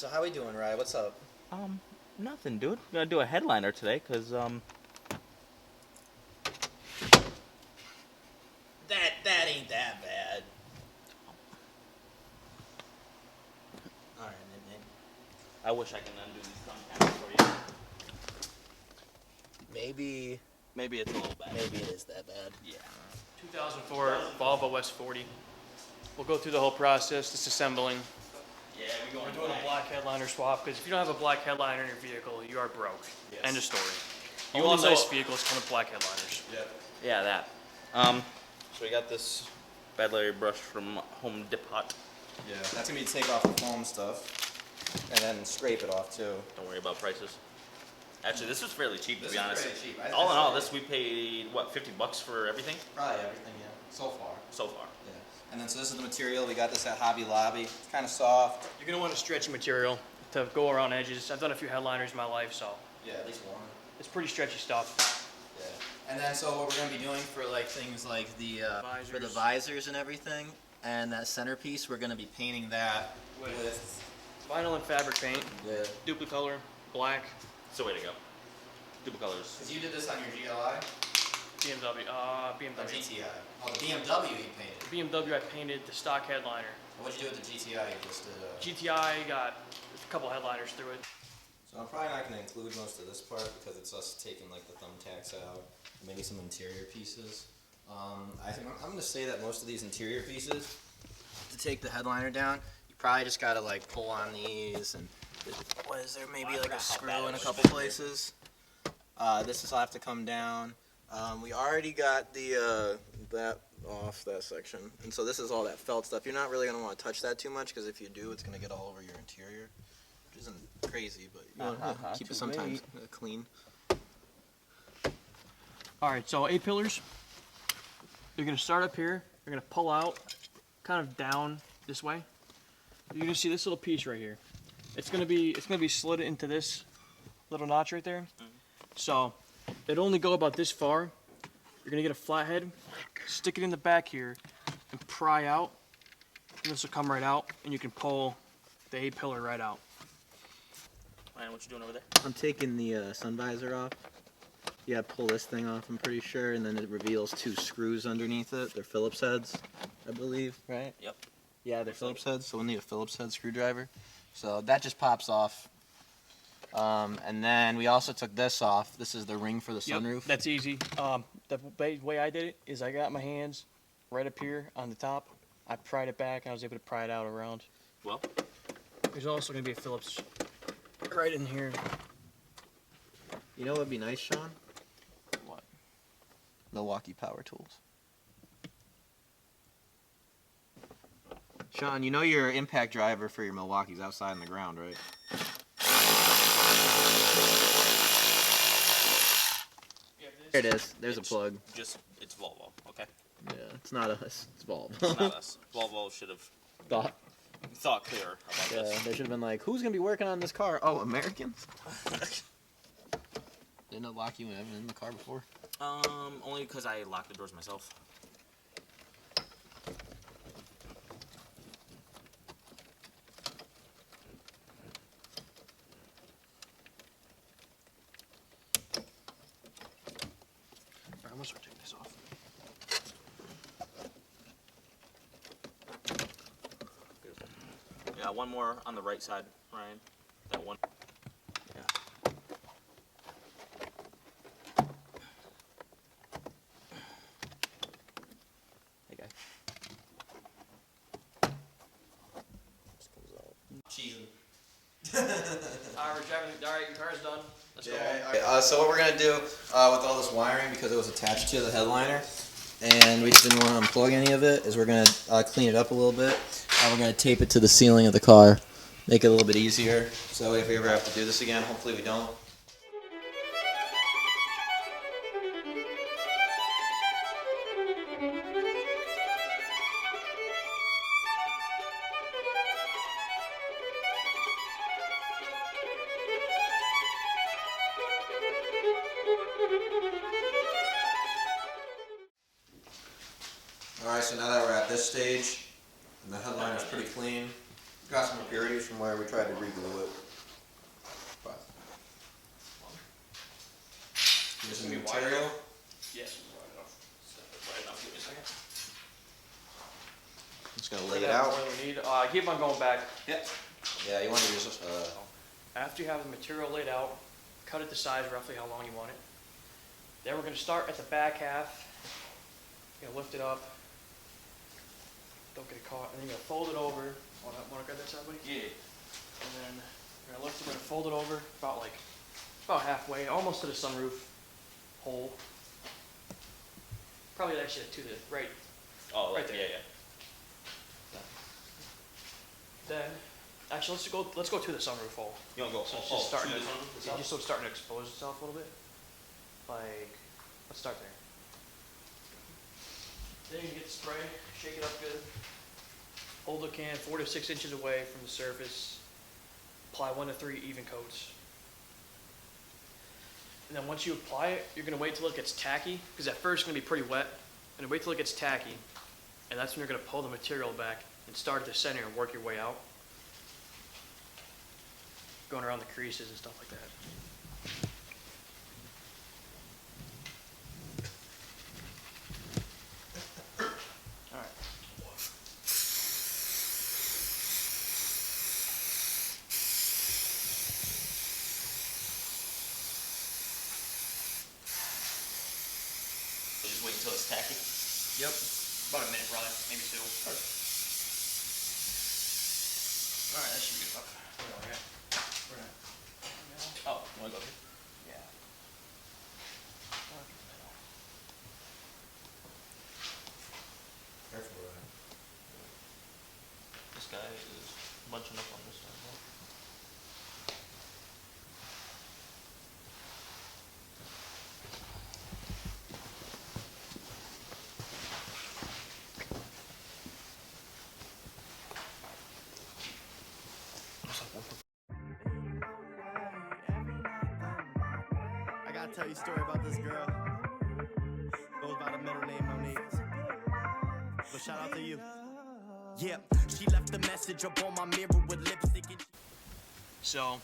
So how we doing, Rye? What's up? Nothing, dude. I'm gonna do a headliner today, cause That ain't that bad. All right, man. I wish I can undo these thumbtacks for you. Maybe Maybe it's a little bad. it is that bad. Yeah. 2004 Volvo S40. We'll go through the whole process, disassembling. Yeah, We're doing a black headliner swap because if you don't have a black headliner in your vehicle, you are broke. Yes. End of story. You Only also- nice vehicles come with black headliners. Yeah, that. So we got this bad Larry brush from Home Depot. Yeah, that's gonna be to take off the foam stuff, and then scrape it off too. Don't worry about prices. Actually, this was fairly cheap, to This be is honest. pretty cheap. All in all, we paid, what, 50 bucks for everything? Probably everything, yeah. So far. So far. Yeah. And then so this is the material. We got this at Hobby Lobby. It's kind of soft. You're going to want a stretchy material to go around edges. I've done a few headliners in my life, so Yeah, at least one. it's pretty stretchy stuff. Yeah. And then so what we're gonna be doing for like things like the for the Visors. visors and everything, and that centerpiece, we're gonna be painting that with Vinyl and fabric paint, yeah. duplicolor, black, It's the way to go. Duple colors. Because you did this on your GLI? BMW. Or BMW. GTI? Oh, the BMW you painted. BMW, I painted the stock headliner. What'd you do with the GTI? You just did GTI got a couple headliners through it. So I'm probably not going to include most of this part because it's us taking like the thumbtacks out, maybe some interior pieces. I think I'm going to say that most of these interior pieces, to take the headliner down, you probably just got to like pull on these and what is there? Maybe like a screw in a couple places. This will have to come down. We already got the that off that section, and so this is all that felt stuff. You're not really going to want to touch that too much because if you do, it's going to get all over your interior, which isn't crazy, but you want to keep it sometimes clean. All right, so 8 pillars. You're gonna start up here. You're gonna pull out, kind of down this way. You're gonna see this little piece right here. It's gonna be slid into this little notch right there. So it'll only go about this far. You're gonna get a flathead, stick it in the back here, and pry out. And this will come right out, and you can pull the 8 pillar right out. Ryan, what you doing over there? I'm taking the sun visor off. Yeah, pull this thing off, I'm pretty sure, and then it reveals 2 screws underneath it. They're Phillips heads, I believe, right? Yep. Yeah, they're Phillips heads, so we'll need a Phillips head screwdriver. So that just pops off. And then we also took this off. This is the ring for the sunroof. Yep, that's easy. The way I did it is I got my hands right up here on the top. I pried it back, and I was able to pry it out around. Well, There's also going to be a Phillips right in here. You know what would be nice, Sean? What? Milwaukee Power Tools. Sean, you know your impact driver for your Milwaukee's outside on the ground, right? There it is. There's a plug. It's Volvo, okay? Yeah, it's not us. It's Volvo. It's not us. Volvo should have thought clearer about Yeah, this. they should have been like, who's going to be working on this car? Oh, Americans? Didn't it lock you in the car before? Only because I locked the doors myself. Alright, I'm going to start taking this off. Yeah, one more on the right side, Ryan. That one. Yeah. Hey, guy. This comes out. Cheesing. Alright, we're driving. Alright, your car's done. Let's go. So what we're going to do with all this wiring, because it was attached to the headliner, and we just didn't want to unplug any of it, is we're going to clean it up a little bit. We're going to tape it to the ceiling of the car, make it a little bit easier, so if we ever have to do this again, hopefully we don't. Alright, so now that we're at this stage, and the headliner's pretty clean, got some impurities from where we tried to reglue it. But here's some material. Yes. Right enough. Give me a second. I'm just gonna lay it out. More than we need. Keep on going back. Yep. Yeah, you want to use After you have the material laid out, cut it to size roughly how long you want it. Then we're going to start at the back half. You're going to lift it up. Don't get it caught. And then you're going to fold it over. Want to grab that side, buddy? Yeah. And then you're going to lift it, we're going to fold it over about halfway, almost to the sunroof hole. Probably actually to the right. Oh, right there. yeah. Then, actually, let's go to the sunroof hole. You want to go So it's to just starting the to, sunroof yeah, itself? just so it's starting to expose itself a little bit. Like, let's start there. Then you can get the spray, shake it up good. Hold the can 4 to 6 inches away from the surface. Apply 1 to 3 even coats. And then once you apply it, you're gonna wait till it gets tacky, because at first it's gonna be pretty wet. And wait till it gets tacky, and that's when you're gonna pull the material back and start at the center and work your way out. Going around the creases and stuff like that. Alright. Just wait until it's tacky. Yep. About a minute, probably, maybe 2. Alright, that should be good. Where are we at? Oh, you want to go here? Yeah. Careful, Ryan. This guy is bunching up on this side. Huh? I gotta tell you a story about this girl. Goes by the middle name Monique. But shout out to you. Yep, she left a message up on my mirror with lipstick and So,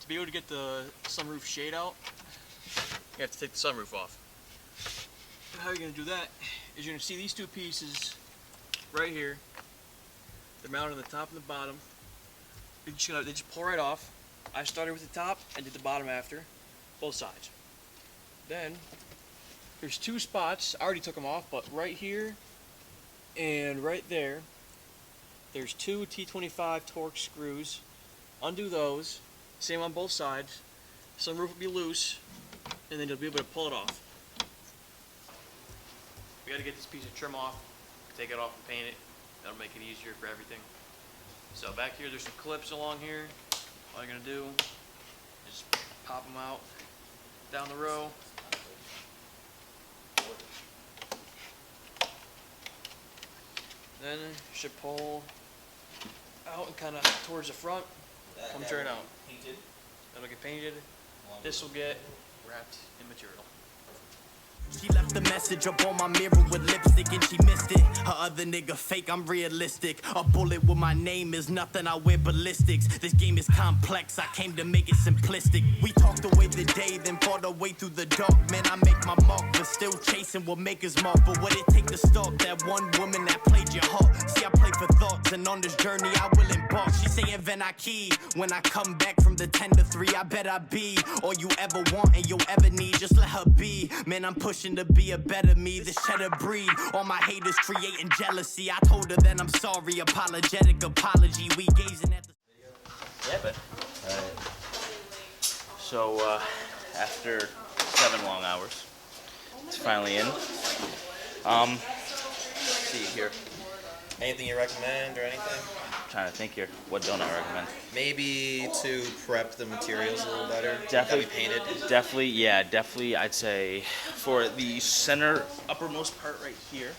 to be able to get the sunroof shade out, you have to take the sunroof off. And how you're going to do that is you're going to see these two pieces right here. They're mounted on the top and the bottom. They just pull right off. I started with the top and did the bottom after, both sides. Then, there's 2 spots. I already took them off, but right here and right there, there's 2 T25 Torx screws. Undo those, same on both sides. Sunroof will be loose, and then you'll be able to pull it off. We got to get this piece of trim off, take it off and paint it. That'll make it easier for everything. So back here, there's some clips along here. All you're gonna do is pop them out down the row. Then you should pull out and kind of towards the front. Comes right out. Painted. That'll get painted. This will get wrapped in material. she left a message up on my mirror with lipstick and she missed it. Her other nigga fake, I'm realistic. A bullet with my name is nothing, I wear ballistics. This game is complex, I came to make it simplistic. We talked away the day, then fought our way through the dark. Man, I make my mark, but still chasing what makers mark. But what it take to stalk that one woman that played your heart? See, I play for thoughts, and on this journey I will embark. She saying Ven Aki, when I come back from the 10 to 3, I bet I be all you ever want and you'll ever need. Just let her be. Man, I'm pushing to be a better me, this cheddar breed. All my haters creating jealousy. I told her then I'm sorry, apologetic apology. We gazing at the Yeah, but. So, after 7 long hours, it's finally in. Let's see here. Anything you recommend or anything? I'm trying to think here. What don't I recommend? Maybe to prep the materials a little better. Definitely That we painted. Definitely, yeah, definitely. I'd say for the center uppermost part right here,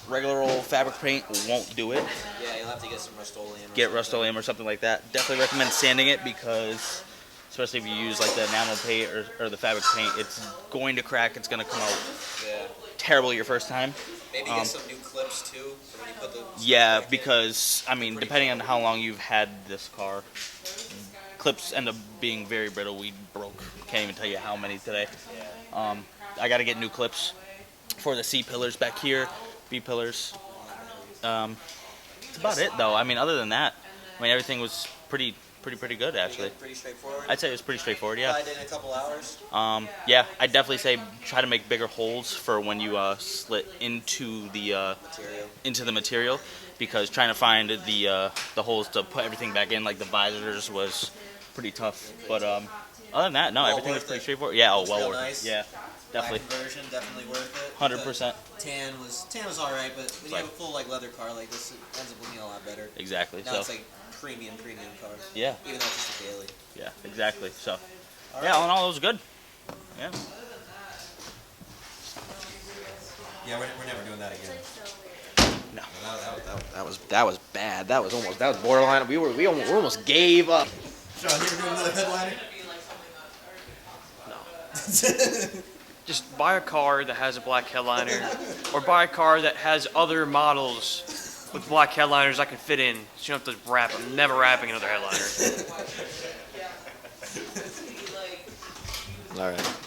regular old fabric paint won't do it. Yeah, you'll have to get some Rust-Oleum. Get Rust-Oleum or something like that. Definitely recommend sanding it because, especially if you use like the enamel paint or the fabric paint, it's going to crack. It's going to come out Yeah. terrible your first time. Maybe get some new clips too. So when you put the Yeah, back in. because I mean, depending on how long you've had this car, clips end up being very brittle. We broke. Can't even tell you how many today. I got to get new clips for the C pillars back here, B pillars. That's about it though. I mean, other than that, I mean, everything was pretty good actually. Pretty straightforward. I'd say it was pretty straightforward. Yeah. Applied in a couple hours. Yeah, I'd definitely say try to make bigger holes for when you slit into the material, because trying to find the holes to put everything back in, like the visors, was pretty tough. But other than that, no, Well everything was worth pretty it. straightforward. Yeah, oh, Looks well real worth nice. it. Yeah, definitely. Black conversion, definitely worth it. 100%. The Tan was all right, but when you have a full like leather car like this, it ends up looking a lot better. Exactly. Now So it's like premium car. yeah, Even though it's just a daily. yeah, exactly. So All yeah, right. all in all, it was good. Yeah. Yeah, we're never doing that again. No. That was bad. That was borderline. We almost gave up. Sean, you ever doing another headliner? Just buy a car that has a black headliner, or buy a car that has other models with black headliners I can fit in, so you don't have to wrap. I'm never wrapping another headliner. All right.